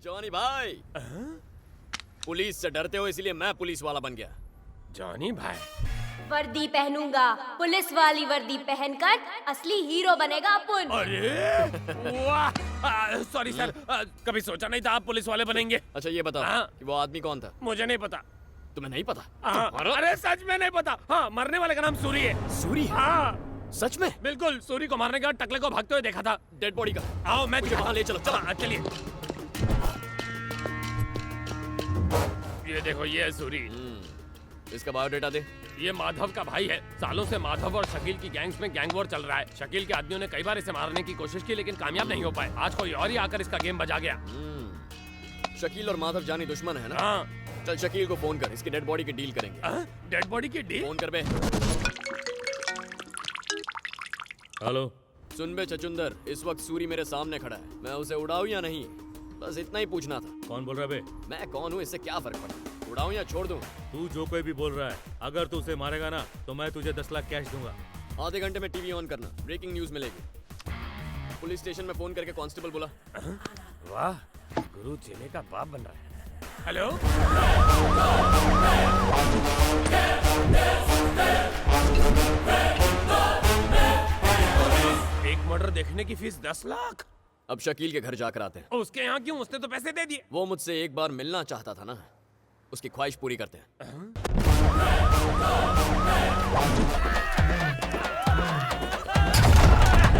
Johnny भाई, police से डरते हो इसलिए मैं पुलिस वाला बन गया। जॉनी भाई, वर्दी पहनूंगा, पुलिस वाली वर्दी पहनकर असली हीरो बनेगा अपन। अरे वाह, सॉरी सर, कभी सोचा नहीं था आप पुलिस वाले बनेंगे। अच्छा ये बताओ हाँ। कि वो आदमी कौन था? मुझे नहीं पता। तुम्हें नहीं पता? अरे सच में नहीं पता। हाँ, मरने वाले का नाम सूरी है। सूरी? हाँ सच में? बिल्कुल, सूरी को मारने के बाद टकले को भागते हुए देखा था। डेड बॉडी का? आओ मैं मुझे वहाँ ले चलो। चलो चलिए। ये देखो, ये है सूरी। इसका बायोडेटा दे। ये माधव का भाई है। सालों से माधव और शकील की गैंग्स में गैंग वॉर चल रहा है। शकील के आदमियों ने कई बार इसे मारने की कोशिश की लेकिन कामयाब नहीं हो पाए। आज कोई और ही आकर इसका गेम बजा गया। शकील और माधव जानी दुश्मन है ना? हाँ। चल शकील को फोन कर, इसकी डेड बॉडी की डील करेंगे। डेड बॉडी की डील? फोन कर बे। हेलो। सुन बे चचुंदर, इस वक्त सूरी मेरे सामने खड़ा है। मैं उसे उड़ाऊं या नहीं, बस इतना ही पूछना था। कौन बोल रहा है बे? मैं कौन हूँ इससे क्या फर्क पड़ा? उड़ाऊं या छोड़ दूं? तू जो कोई भी बोल रहा है, अगर तू उसे मारेगा ना तो मैं तुझे 10 लाख कैश दूंगा। आधे घंटे में टीवी ऑन करना, ब्रेकिंग न्यूज मिलेगी। पुलिस स्टेशन में फोन करके कांस्टेबल बोला। वाह, गुरु चेले का बाप बन रहा है। हेलो। एक मर्डर देखने की फीस 10 लाख। अब शकील के घर जाकर आते हैं। उसके यहाँ क्यों? उसने तो पैसे दे दिए। वो मुझसे एक बार मिलना चाहता था ना, उसकी ख्वाहिश पूरी करते हैं।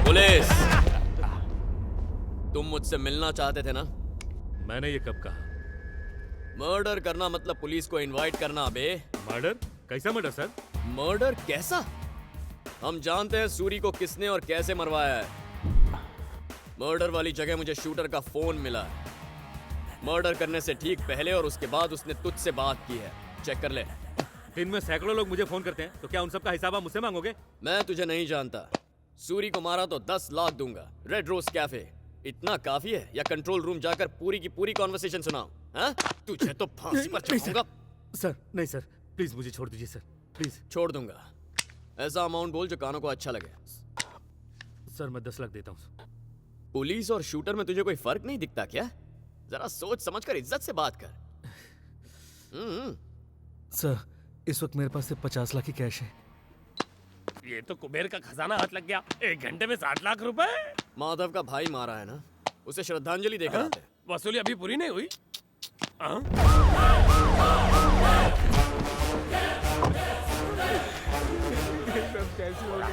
पुलिस, तुम मुझसे मिलना चाहते थे ना? मैंने ये कब कहा? मर्डर करना मतलब पुलिस को इनवाइट करना बे। मर्डर? कैसा मर्डर सर? मर्डर कैसा? हम जानते हैं सूरी को किसने और कैसे मरवाया है। मर्डर वाली जगह मुझे शूटर का फोन मिला है। मर्डर करने से ठीक पहले और उसके बाद उसने तुझसे बात की है। चेक कर ले। दिन में सैकड़ों लोग मुझे फोन करते हैं, तो क्या उन सबका हिसाब आप मुझसे मांगोगे? मैं तुझे नहीं जानता। सूरी को मारा तो 10 लाख दूंगा। रेड रोज कैफे इतना काफी है या कंट्रोल रूम जाकर पूरी की पूरी कॉन्वर्सेशन सुनाऊं? हाँ? तुझे तो फांसी पर चढ़ाऊंगा। सर नहीं सर, प्लीज मुझे छोड़ दीजिए सर, प्लीज। छोड़ दूंगा। ऐसा अमाउंट बोल जो कानों को अच्छा लगे। सर मैं 10 लाख देता हूँ। पुलिस और शूटर में तुझे कोई फर्क नहीं दिखता क्या? जरा सोच समझकर इज्जत से बात कर। सर इस वक्त मेरे पास सिर्फ 50 लाख ही कैश है। ये तो कुबेर का खजाना हाथ लग गया। 1 घंटे में 7 लाख रुपए। माधव का भाई मारा है ना, उसे श्रद्धांजलि देकर आते हैं। वसूली अभी पूरी नहीं हुई। कैसे होगा?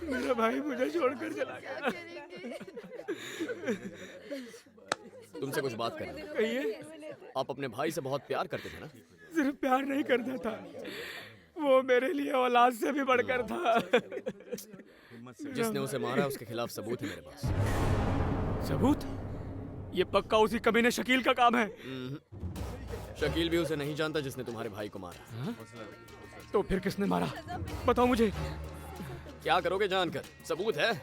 मेरा भाई मुझे छोड़कर चला गया। तुमसे कुछ बात करनी है। कहिए। आप अपने भाई से बहुत प्यार करते थे ना? सिर्फ प्यार नहीं करता था, वो मेरे लिए औलाद से भी बढ़कर था। जिसने उसे मारा है उसके खिलाफ सबूत है मेरे पास। सबूत? ये पक्का उसी कमीने शकील का काम है। शकील भी उसे नहीं जानता जिसने तुम्हारे भाई को मारा। तो फिर किसने मारा? बताओ मुझे। क्या करोगे जानकर? सबूत है,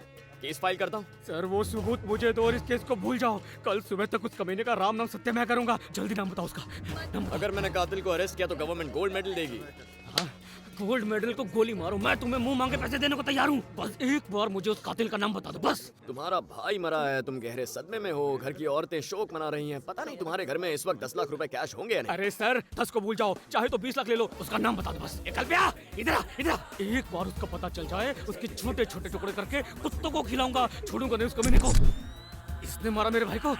केस फाइल करता हूँ। सर वो सबूत मुझे दो और इस केस को भूल जाओ। कल सुबह तक उस कमीने का राम नाम सत्य मैं करूंगा। जल्दी नाम बताओ उसका। नाम बताओ। अगर मैंने कातिल को अरेस्ट किया तो गवर्नमेंट गोल्ड मेडल देगी। हाँ, गोल्ड मेडल को गोली मारो, मैं तुम्हें मुंह मांगे पैसे देने को तैयार हूँ। बस एक बार मुझे उस कातिल का नाम बता दो बस। तुम्हारा भाई मरा है, तुम गहरे सदमे में हो, घर की औरतें शोक मना रही हैं। पता नहीं तुम्हारे घर में इस वक्त 10 लाख रुपए कैश होंगे या नहीं। अरे सर 10 को भूल जाओ, चाहे तो 20 लाख ले लो, उसका नाम बता दो बस। कल पे आ, इधर आ, इधर आ। एक बार उसका पता चल जाए, उसके छोटे छोटे टुकड़े करके कुत्तों को खिलाऊंगा, छोड़ूंगा नहीं उस कमीने को। इसने मारा मेरे भाई को।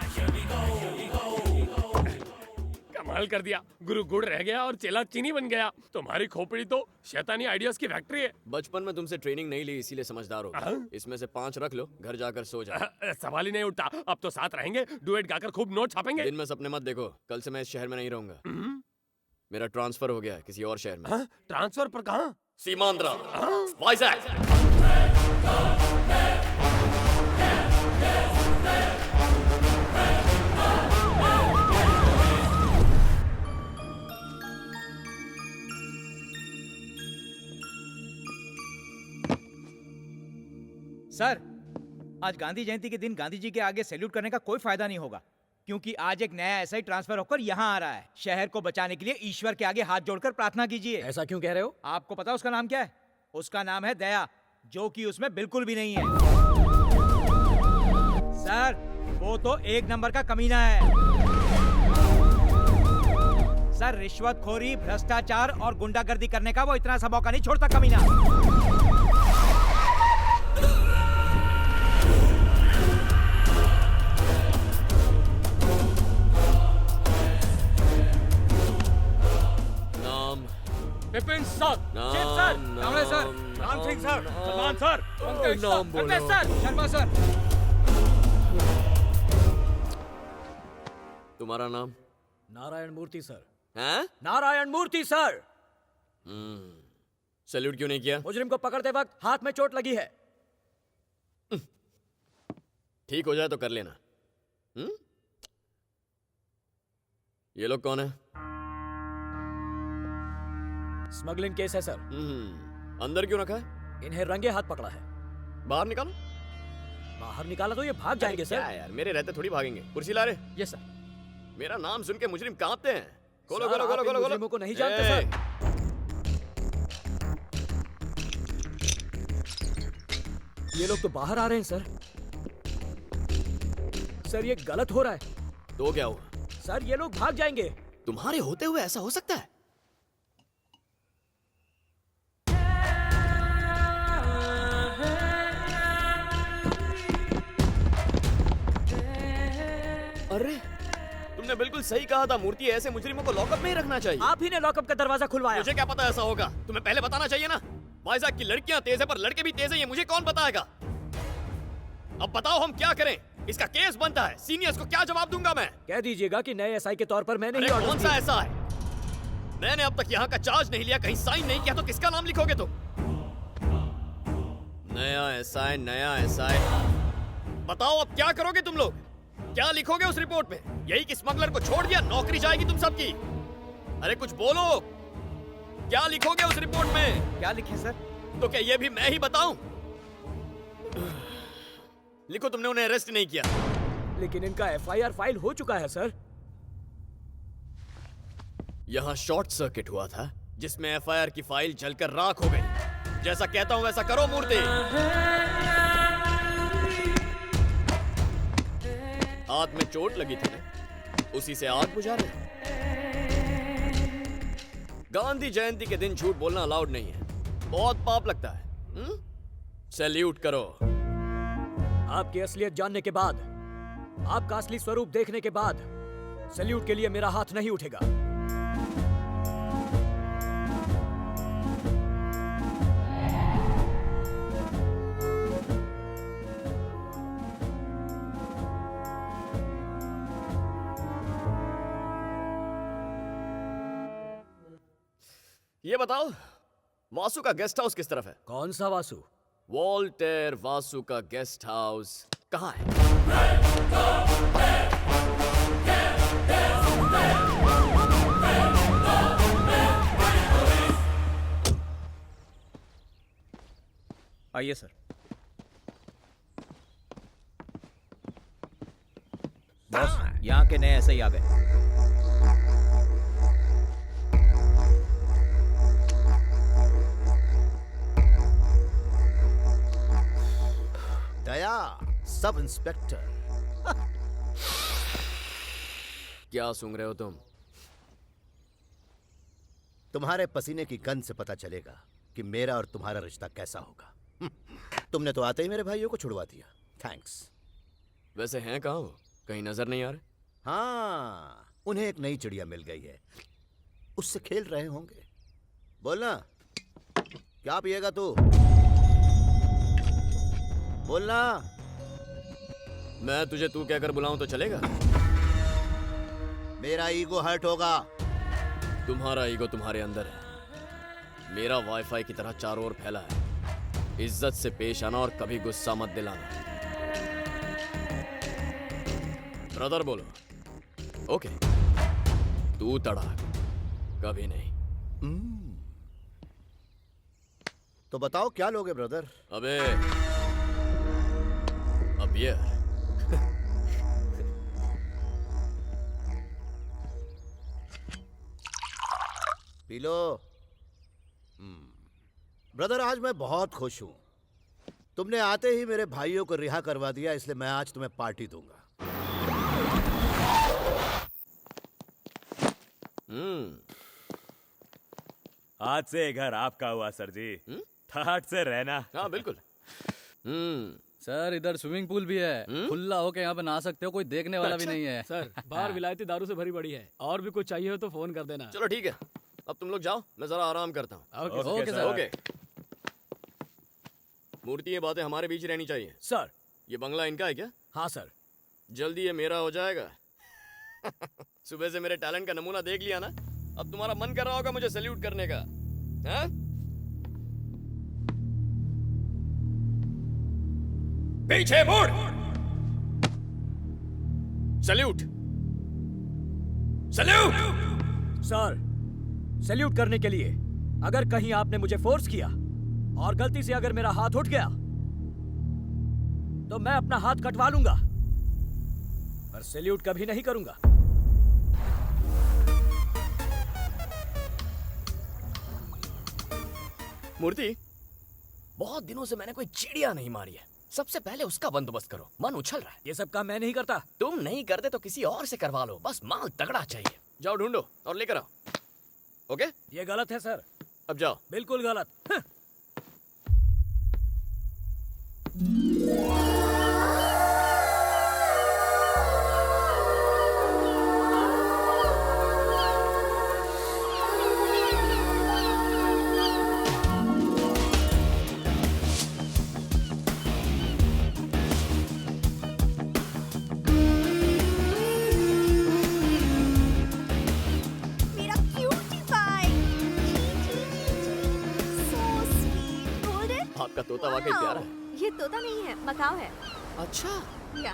कमाल कर दिया, गुरु गुड़ रह गया और चेला चीनी बन गया। तुम्हारी खोपड़ी तो शैतानी आइडियाज की फैक्ट्री है। बचपन में तुमसे ट्रेनिंग नहीं ली इसीलिए समझदार हो। इसमें से 5 रख लो, घर जाकर सो जाओ। सवाल ही नहीं उठता। अब तो साथ रहेंगे, डुएट गाकर खूब नोट छापेंगे। दिन में सपने मत देखो, कल से मैं इस शहर में नहीं रहूंगा। मेरा ट्रांसफर हो गया है किसी और शहर में। ट्रांसफर पर कहाँ? सीमांध्रा, वाइजैक। सर, आज गांधी जयंती के दिन गांधी जी के आगे सैल्यूट करने का कोई फायदा नहीं होगा, क्योंकि आज एक नया एसआई ट्रांसफर होकर यहाँ आ रहा है। शहर को बचाने के लिए ईश्वर के आगे हाथ जोड़कर प्रार्थना कीजिए। ऐसा क्यों कह रहे हो? आपको पता उसका नाम क्या है? उसका नाम है दया, जो कि उसमें बिल्कुल भी नहीं है। सर, वो तो एक नंबर का कमीना है सर। रिश्वतखोरी, भ्रष्टाचार और गुंडागर्दी करने का वो इतना सा मौका नहीं छोड़ता कमीना। नाम विपिन सर, चिप sir, Kanwade sir, Ram Singh sir, Salman sir, Pankaj sir, नाम बोलो। Ramesh sir, Sharma sir. तुम्हारा नाम? नारायण मूर्ति सर। हैं? नारायण मूर्ति सर। सैल्यूट क्यों नहीं किया? मुजरिम को पकड़ते वक्त हाथ में चोट लगी है। ठीक हो जाए तो कर लेना। ये लोग कौन है? स्मगलिंग केस है सर। अंदर क्यों रखा है? इन्हें रंगे हाथ पकड़ा है। बाहर निकालो। बाहर निकाला तो ये भाग जाएंगे क्या सर। यार, मेरे रहते थोड़ी भागेंगे। कुर्सी ला रहे। Yes sir. मेरा नाम सुन के मुजरिम कांपते हैं। खोलो सर, खोलो खोलो आप इन खोलो खोलो। मुजरिमों को नहीं जानते ए, सर। ये लोग तो बाहर आ रहे हैं सर। सर ये गलत हो रहा है। तो क्या हुआ? सर ये लोग भाग जाएंगे। तुम्हारे होते हुए ऐसा हो सकता है? अरे तुमने बिल्कुल सही कहा था। मूर्ति ऐसे मुजरिमों को लॉकअप में ही रखना चाहिए। आप ही ने लॉकअप का दरवाजा खुलवाया। मुझे क्या पता ऐसा होगा? तुम्हें पहले बताना चाहिए ना। वाइजाग की लड़कियां तेज है पर लड़के भी तेज है, ये मुझे कौन बताएगा? अब बताओ हम क्या करें? इसका केस बनता है। सीनियर्स को क्या जवाब दूंगा मैं? कह दीजिएगा कि नए एसआई के तौर पर मैंने अरे ही ऑर्डर कौन सा दिया। ऐसा है? मैंने अब तक यहाँ का चार्ज नहीं लिया, कहीं साइन नहीं किया, तो किसका नाम लिखोगे तुम? नया एसआई, नया एसआई। बताओ अब क्या करोगे तुम लोग? क्या लिखोगे उस रिपोर्ट में? यही कि स्मगलर को छोड़ दिया, नौकरी जाएगी तुम सबकी? अरे कुछ बोलो, क्या लिखोगे उस रिपोर्ट में? क्या लिखे सर? तो क्या ये भी मैं ही बताऊं? लिखो तुमने उन्हें अरेस्ट नहीं किया। लेकिन इनका एफआईआर फाइल हो चुका है सर। यहां शॉर्ट सर्किट हुआ था जिसमें एफआईआर की फाइल जलकर राख हो गई। जैसा कहता हूं वैसा करो मूर्ति। हाथ में चोट लगी थी ना, उसी से आग बुझा रहे। गांधी जयंती के दिन झूठ बोलना अलाउड नहीं है, बहुत पाप लगता है। सैल्यूट करो। आपकी असलियत जानने के बाद, आपका असली स्वरूप देखने के बाद सैल्यूट के लिए मेरा हाथ नहीं उठेगा। ये बताओ, वासु का गेस्ट हाउस किस तरफ है? कौन सा वासु? वॉल्टेर वासु का गेस्ट हाउस कहाँ है? आइए सर। बॉस, यहाँ के नए ऐसे ही आ गए। दया, सब इंस्पेक्टर। क्या सूंघ रहे हो तुम? तुम्हारे पसीने की गंध से पता चलेगा कि मेरा और तुम्हारा रिश्ता कैसा होगा। तुमने तो आते ही मेरे भाइयों को छुड़वा दिया। थैंक्स। वैसे हैं कहाँ वो? कहीं नजर नहीं आ रहे? हाँ, उन्हें एक नई चिड़िया मिल गई है, उससे खेल रहे होंगे। बोलना, क्या पिएगा तू? बोलना। मैं तुझे तू कहकर बुलाऊं तो चलेगा? मेरा ईगो हर्ट होगा। तुम्हारा ईगो तुम्हारे अंदर है, मेरा वाईफाई की तरह चारों ओर फैला है। इज्जत से पेश आना और कभी गुस्सा मत दिलाना। ब्रदर बोलो। ओके, तू तड़ाक, कभी नहीं। तो बताओ क्या लोगे ब्रदर? अबे अब ये पी लो। ब्रदर, आज मैं बहुत खुश हूं। तुमने आते ही मेरे भाइयों को रिहा करवा दिया, इसलिए मैं आज तुम्हें पार्टी दूंगा। आज से ये घर आपका हुआ सर जी। ठाट से रहना। हाँ बिल्कुल। सर इधर स्विमिंग पूल भी है, खुला होके यहाँ पे नहा सकते हो, कोई देखने वाला भी नहीं है। सर बाहर विलायती दारू से भरी पड़ी है, और भी कुछ चाहिए हो तो फोन कर देना। चलो ठीक है, अब तुम लोग जाओ, मैं जरा आराम करता हूँ। Okay sir. ओके। मूर्ति, ये बातें हमारे बीच रहनी चाहिए। सर। ये बंगला इनका है क्या? हाँ सर। जल्दी ये मेरा हो जाएगा। सुबह से मेरे टैलेंट का नमूना देख लिया ना, अब तुम्हारा मन कर रहा होगा मुझे सैल्यूट करने का, हाँ? पीछे मुड़। सैल्यूट। सैल्यूट। सर, सैल्यूट करने के लिए अगर कहीं आपने मुझे फोर्स किया और गलती से अगर मेरा हाथ उठ गया तो मैं अपना हाथ कटवा लूंगा, पर सैल्यूट कभी नहीं करूंगा। मूर्ति, बहुत दिनों से मैंने कोई चिड़िया नहीं मारी है, सबसे पहले उसका बंदोबस्त करो। मन उछल रहा है। ये सब काम मैं नहीं करता। तुम नहीं करते तो किसी और से करवा लो, बस माल तगड़ा चाहिए। जाओ ढूंढो और लेकर आओ। ओके? ये गलत है सर। अब जाओ। बिल्कुल गलत। मेरा cutie pie. So sweet. Hold it. आपका तोता वाकई Wow. प्यारा है। ये तोता नहीं है, मकाओ है। अच्छा, या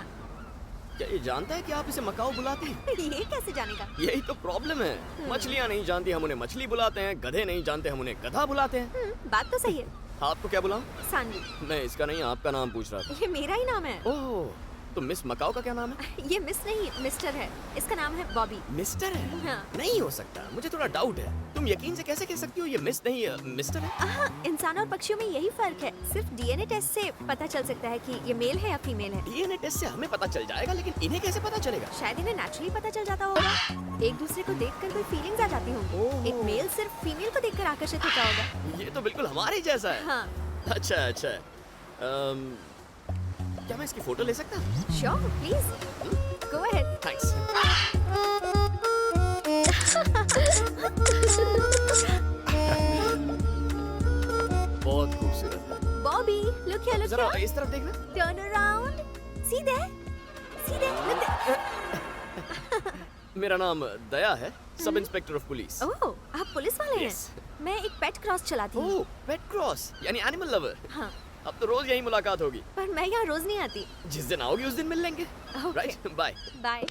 क्या ये जानता है कि आप इसे मकाओ बुलाते हैं? ये कैसे जानेगा? यही तो प्रॉब्लम है। मछलियाँ नहीं जानती, हम उन्हें मछली बुलाते हैं। गधे नहीं जानते, हम उन्हें गधा बुलाते हैं। बात तो सही है। आपको क्या बुलाऊं? सानवी। मैं इसका नहीं, आपका नाम पूछ रहा था। ये मेरा ही नाम है। ओह, तो मिस मकाओ का क्या नाम है? ये मिस नहीं, मिस्टर है। इसका नाम है बॉबी। मिस्टर है? हाँ। नहीं हो सकता, मुझे थोड़ा डाउट है। तुम यकीन से कैसे कह सकती हो ये मिस नहीं मिस्टर है? इंसान और पक्षियों में यही फर्क है। सिर्फ डीएनए टेस्ट से पता चल सकता है कि ये मेल है या फीमेल है। डीएनए टेस्ट से हमें पता चल जाएगा, लेकिन इन्हें कैसे पता चलेगा? शायद इन्हें नेचुरली पता चल जाता होगा। एक दूसरे को देखकर कोई फीलिंग्स आ जाती होंगी। एक मेल सिर्फ फीमेल को देखकर आकर्षित होता होगा। ये तो बिल्कुल हमारे ही जैसा है। हाँ। अच्छा अच्छा। क्या मैं इसकी फोटो ले सकता हूँ? Sure, please go ahead. Thanks. बहुत खूबसूरत है। बॉबी, लुक हियर, लुक जरा हियर। इस तरफ देखना। Turn around. See there, see there, look there. मेरा नाम दया है, सब इंस्पेक्टर ऑफ पुलिस। ओह, आप पुलिस वाले हैं? Yes. मैं एक पेट क्रॉस चलाती हूँ। ओह, पेट क्रॉस, यानी एनिमल लवर। हाँ, अब तो रोज यही मुलाकात होगी। पर मैं यहाँ रोज नहीं आती। जिस दिन आओगी उस दिन मिल लेंगे। Okay. Right, bye. बाय।